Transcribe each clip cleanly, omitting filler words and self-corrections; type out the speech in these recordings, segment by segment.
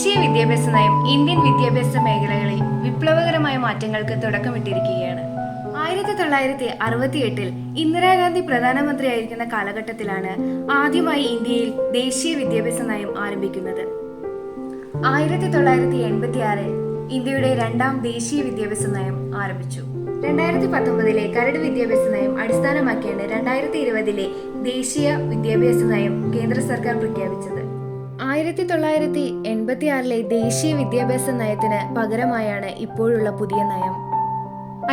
ദേശീയ വിദ്യാഭ്യാസ നയം ഇന്ത്യൻ വിദ്യാഭ്യാസ മേഖലകളിൽ വിപ്ലവകരമായ മാറ്റങ്ങൾക്ക് തുടക്കമിട്ടിരിക്കുകയാണ്. 1968 ഇന്ദിരാഗാന്ധി പ്രധാനമന്ത്രിയായിരിക്കുന്ന കാലഘട്ടത്തിലാണ് ആദ്യമായി ഇന്ത്യയിൽ ദേശീയ വിദ്യാഭ്യാസ നയം ആരംഭിക്കുന്നത്. 1986 ഇന്ത്യയുടെ രണ്ടാം ദേശീയ വിദ്യാഭ്യാസ നയം ആരംഭിച്ചു. 2019 കരട് വിദ്യാഭ്യാസ നയം അടിസ്ഥാനമാക്കിയാണ് 2020 ദേശീയ വിദ്യാഭ്യാസ നയം കേന്ദ്ര സർക്കാർ പ്രഖ്യാപിച്ചത്. 1986 ദേശീയ വിദ്യാഭ്യാസ നയത്തിന് പകരമായാണ് ഇപ്പോഴുള്ള പുതിയ നയം.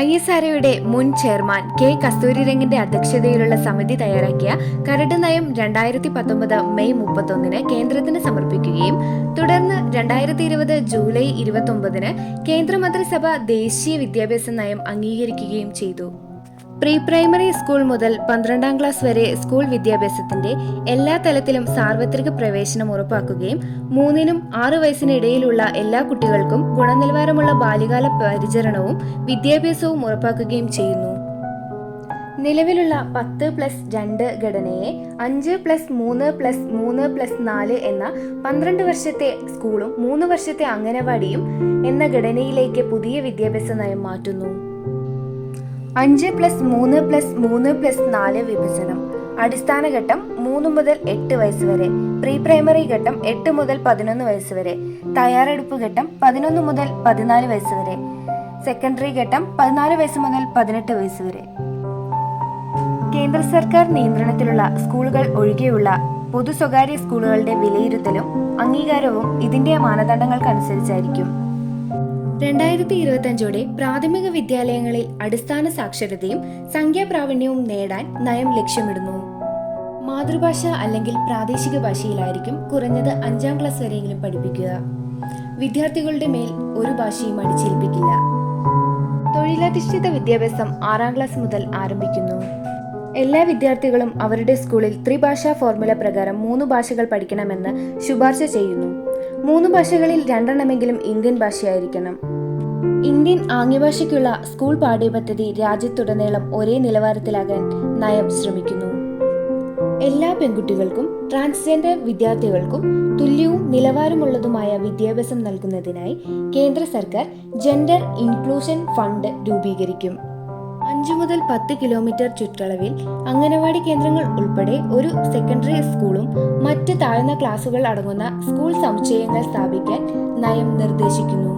ISROയുടെ മുൻ ചെയർമാൻ കെ കസ്തൂരിരംഗന്റെ അധ്യക്ഷതയിലുള്ള സമിതി തയ്യാറാക്കിയ കരട് നയം 2019 മെയ് 31 കേന്ദ്രത്തിന് സമർപ്പിക്കുകയും തുടർന്ന് 2020 ജൂലൈ 29 കേന്ദ്രമന്ത്രിസഭ ദേശീയ വിദ്യാഭ്യാസ നയം അംഗീകരിക്കുകയും ചെയ്തു. പ്രീ പ്രൈമറി സ്കൂൾ മുതൽ 12ാം ക്ലാസ് വരെ സ്കൂൾ വിദ്യാഭ്യാസത്തിന്റെ എല്ലാ തലത്തിലും സാർവത്രിക പ്രവേശനം ഉറപ്പാക്കുകയും 3-നും 6 വയസ്സിനിടയിലുള്ള എല്ലാ കുട്ടികൾക്കും ഗുണനിലവാരമുള്ള ബാല്യകാല പരിചരണവും വിദ്യാഭ്യാസവും ഉറപ്പാക്കുകയും ചെയ്യുന്നു. നിലവിലുള്ള 10+2 ഘടനയെ 5+3+3+4 എന്ന 12 വർഷത്തെ സ്കൂളും 3 വർഷത്തെ അംഗനവാടിയും എന്ന ഘടനയിലേക്ക് പുതിയ വിദ്യാഭ്യാസ നയം മാറ്റുന്നു. 5+3+3+4 വിഭജനം. അടിസ്ഥാന ഘട്ടം 3 മുതൽ 8 വയസ്സ് വരെ, പ്രീ പ്രൈമറി ഘട്ടം 8 മുതൽ 11 വയസ്സ് വരെ, തയ്യാറെടുപ്പ് ഘട്ടം 11 മുതൽ 14 വയസ്സ് വരെ, സെക്കൻഡറി ഘട്ടം 14 വയസ്സ് മുതൽ 18 വയസ്സ് വരെ. കേന്ദ്ര സർക്കാർ നിയന്ത്രണത്തിലുള്ള സ്കൂളുകൾ ഒഴികെയുള്ള പൊതു സ്വകാര്യ സ്കൂളുകളുടെ വിലയിരുത്തലും അംഗീകാരവും ഇതിന്റെ മാനദണ്ഡങ്ങൾക്കനുസരിച്ചായിരിക്കും. 2025 പ്രാഥമിക വിദ്യാലയങ്ങളിൽ അടിസ്ഥാന സാക്ഷരതയും സംഖ്യാപ്രാവീണ്യവും നേടാൻ നയം ലക്ഷ്യമിടുന്നു. മാതൃഭാഷ അല്ലെങ്കിൽ പ്രാദേശിക ഭാഷയിലായിരിക്കും കുറഞ്ഞത് 5ാം ക്ലാസ് വരെയെങ്കിലും പഠിപ്പിക്കുക. വിദ്യാർത്ഥികളുടെ മേൽ ഒരു ഭാഷയും അടിച്ചേൽപ്പിക്കില്ല. തൊഴിലധിഷ്ഠിത വിദ്യാഭ്യാസം 6ാം ക്ലാസ് മുതൽ ആരംഭിക്കുന്നു. എല്ലാ വിദ്യാർത്ഥികളും അവരുടെ സ്കൂളിൽ ത്രിഭാഷാ ഫോർമുല പ്രകാരം 3 ഭാഷകൾ പഠിക്കണമെന്ന് ശുപാർശ ചെയ്യുന്നു. 3 ഭാഷകളിൽ 2 ഇന്ത്യൻ ഭാഷയായിരിക്കണം. ഇന്ത്യൻ ആംഗ്യഭാഷയ്ക്കുള്ള സ്കൂൾ പാഠ്യപദ്ധതി രാജ്യത്തുടനീളം ഒരേ നിലവാരത്തിലാകാൻ നയം ശ്രമിക്കുന്നു. എല്ലാ പെൺകുട്ടികൾക്കും ട്രാൻസ്ജെൻഡർ വിദ്യാർത്ഥികൾക്കും തുല്യവും നിലവാരമുള്ളതുമായ വിദ്യാഭ്യാസം നൽകുന്നതിനായി കേന്ദ്ര സർക്കാർ ജെൻഡർ ഇൻക്ലൂഷൻ ഫണ്ട് രൂപീകരിക്കും. 5 മുതൽ 10 കിലോമീറ്റർ ചുറ്റളവിൽ അംഗനവാടി കേന്ദ്രങ്ങൾ ഉൾപ്പെടെ ഒരു സെക്കൻഡറി സ്കൂളും മറ്റ് താഴ്ന്ന ക്ലാസുകൾ അടങ്ങുന്ന സ്കൂൾ സമുച്ചയങ്ങൾ സ്ഥാപിക്കാൻ നയം നിർദ്ദേശിക്കുന്നു.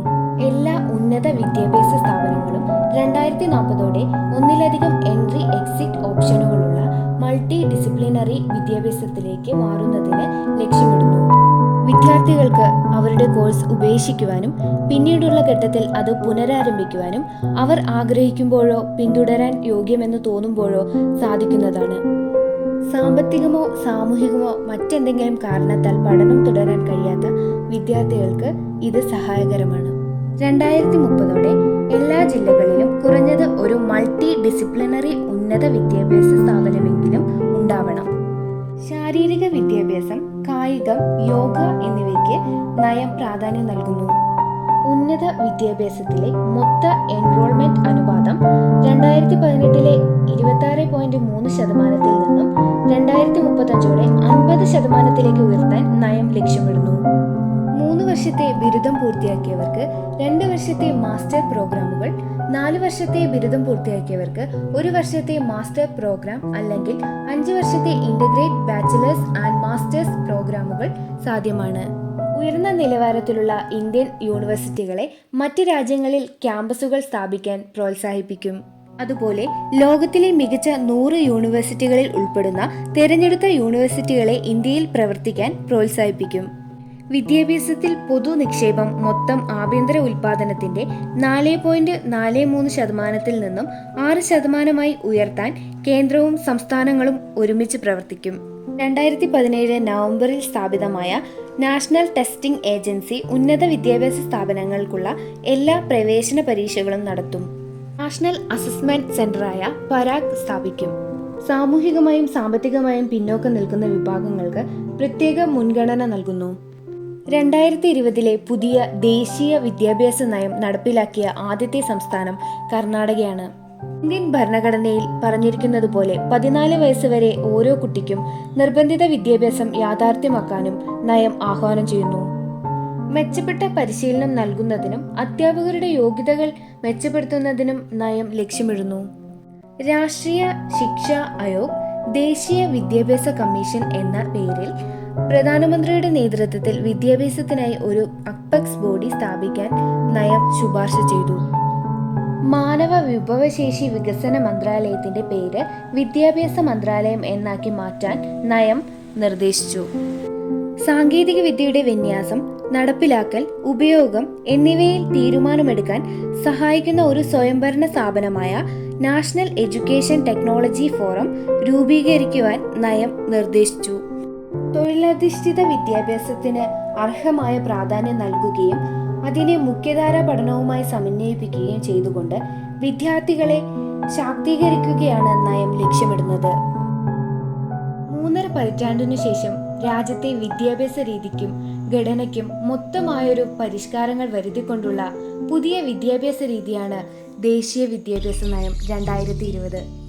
എല്ലാ ഉന്നത വിദ്യാഭ്യാസ സ്ഥാപനങ്ങളും 2040 ഒന്നിലധികം എൻട്രി എക്സിറ്റ് ഓപ്ഷനുകളുള്ള മൾട്ടി ഡിസിപ്ലിനറി വിദ്യാഭ്യാസത്തിലേക്ക് മാറുന്നതിന് ലക്ഷ്യമിടുന്നു. വിദ്യാർത്ഥികൾക്ക് അവരുടെ കോഴ്സ് ഉപേക്ഷിക്കുവാനും പിന്നീടുള്ള ഘട്ടത്തിൽ അത് പുനരാരംഭിക്കുവാനും അവർ ആഗ്രഹിക്കുമ്പോഴോ പിന്തുടരാൻ യോഗ്യമെന്ന് തോന്നുമ്പോഴോ സാധിക്കുന്നതാണ്. സാമ്പത്തികമോ സാമൂഹികമോ മറ്റെന്തെങ്കിലും കാരണത്താൽ പഠനം തുടരാൻ കഴിയാത്ത വിദ്യാർത്ഥികൾക്ക് ഇത് സഹായകരമാണ്. 2030 എല്ലാ ജില്ലകളിലും കുറഞ്ഞത് ഒരു മൾട്ടി ഡിസിപ്ലിനറി ഉന്നത വിദ്യാഭ്യാസ സ്ഥാപനമെങ്കിലും ഉണ്ടാവണം. ശാരീരിക വിദ്യാഭ്യാസം, കായികം, യോഗ എന്നിവയ്ക്ക് നയം പ്രാധാന്യം നൽകുന്നു. ഉന്നത വിദ്യാഭ്യാസത്തിലെ മൊത്ത എൻറോൾമെന്റ് അനുപാതം 2018 26.3% നിന്നും 2035 50% ഉയർത്താൻ നയം ലക്ഷ്യമിടുന്നു. 3 വർഷത്തെ ബിരുദം പൂർത്തിയാക്കിയവർക്ക് 2 വർഷത്തെ മാസ്റ്റർ പ്രോഗ്രാമുകൾ, 4 വർഷത്തെ ബിരുദം പൂർത്തിയാക്കിയവർക്ക് 1 വർഷത്തെ മാസ്റ്റർ പ്രോഗ്രാം അല്ലെങ്കിൽ 5 വർഷത്തെ ഇന്റഗ്രേറ്റ് ബാച്ചിലേഴ്സ് ആൻഡ് മാസ്റ്റേഴ്സ് പ്രോഗ്രാമുകൾ സാധ്യമാണ്. ഉയർന്ന നിലവാരത്തിലുള്ള ഇന്ത്യൻ യൂണിവേഴ്സിറ്റികളെ മറ്റ് രാജ്യങ്ങളിൽ ക്യാമ്പസുകൾ സ്ഥാപിക്കാൻ പ്രോത്സാഹിപ്പിക്കും. അതുപോലെ ലോകത്തിലെ മികച്ച 100 യൂണിവേഴ്സിറ്റികളിൽ ഉൾപ്പെടുന്ന തിരഞ്ഞെടുത്ത യൂണിവേഴ്സിറ്റികളെ ഇന്ത്യയിൽ പ്രവർത്തിക്കാൻ പ്രോത്സാഹിപ്പിക്കും. വിദ്യാഭ്യാസത്തിൽ പൊതു നിക്ഷേപം മൊത്തം ആഭ്യന്തര ഉൽപാദനത്തിന്റെ 4.43% നിന്നും 6% ഉയർത്താൻ കേന്ദ്രവും സംസ്ഥാനങ്ങളും ഒരുമിച്ച് പ്രവർത്തിക്കും. 2017 നവംബറിൽ സ്ഥാപിതമായ നാഷണൽ ടെസ്റ്റിംഗ് ഏജൻസി ഉന്നത വിദ്യാഭ്യാസ സ്ഥാപനങ്ങൾക്കുള്ള എല്ലാ പ്രവേശന പരീക്ഷകളും നടത്തും. നാഷണൽ അസസ്മെന്റ് സെന്ററായ പരാഗ് സ്ഥാപിക്കും. സാമൂഹികമായും സാമ്പത്തികമായും പിന്നോക്കം നിൽക്കുന്ന വിഭാഗങ്ങൾക്ക് പ്രത്യേക മുൻഗണന നൽകുന്നു. 2020 പുതിയ ദേശീയ വിദ്യാഭ്യാസ നയം നടപ്പിലാക്കിയ ആദ്യത്തെ സംസ്ഥാനം കർണാടകയാണ്. ഇന്ത്യൻ ഭരണഘടനയിൽ പറഞ്ഞിരിക്കുന്നതുപോലെ 14 വയസ്സ് വരെ ഓരോ കുട്ടിക്കും നിർബന്ധിത വിദ്യാഭ്യാസം യാഥാർത്ഥ്യമാക്കാനും നയം ആഹ്വാനം ചെയ്യുന്നു. മെച്ചപ്പെട്ട പരിശീലനം നൽകുന്നതിനും അധ്യാപകരുടെ യോഗ്യതകൾ മെച്ചപ്പെടുത്തുന്നതിനും നയം ലക്ഷ്യമിടുന്നു. രാഷ്ട്രീയ ശിക്ഷാ ആയോഗ്, ദേശീയ വിദ്യാഭ്യാസ കമ്മീഷൻ എന്ന പേരിൽ പ്രധാനമന്ത്രിയുടെ നേതൃത്വത്തിൽ വിദ്യാഭ്യാസത്തിനായി ഒരു അപ്പെക്സ് ബോഡി സ്ഥാപിക്കാൻ നയം ശുപാർശ ചെയ്തു. മാനവ വിഭവശേഷി വികസന മന്ത്രാലയത്തിന്റെ പേര് വിദ്യാഭ്യാസ മന്ത്രാലയം എന്നാക്കി മാറ്റാൻ നയം നിർദ്ദേശിച്ചു. സാങ്കേതിക വിദ്യയുടെ വിന്യാസം, നടപ്പിലാക്കൽ, ഉപയോഗം എന്നിവയിൽ തീരുമാനമെടുക്കാൻ സഹായിക്കുന്ന ഒരു സ്വയംഭരണ സ്ഥാപനമായ നാഷണൽ എഡ്യൂക്കേഷൻ ടെക്നോളജി ഫോറം രൂപീകരിക്കുവാൻ നയം നിർദ്ദേശിച്ചു. തൊഴിലധിഷ്ഠിത വിദ്യാഭ്യാസത്തിന് അർഹമായ പ്രാധാന്യം നൽകുകയും അതിനെ മുഖ്യധാരാ പഠനവുമായി സമന്വയിപ്പിക്കുകയും ചെയ്തുകൊണ്ട് വിദ്യാർത്ഥികളെ ശാക്തീകരിക്കുകയാണ് നയം ലക്ഷ്യമിടുന്നത്. 3.5 പതിറ്റാണ്ടിനു ശേഷം രാജ്യത്തെ വിദ്യാഭ്യാസ രീതിക്കും ഘടനയ്ക്കും മൊത്തമായൊരു പരിഷ്കാരങ്ങൾ വരുത്തിക്കൊണ്ടുള്ള പുതിയ വിദ്യാഭ്യാസ രീതിയാണ് ദേശീയ വിദ്യാഭ്യാസ നയം 2020.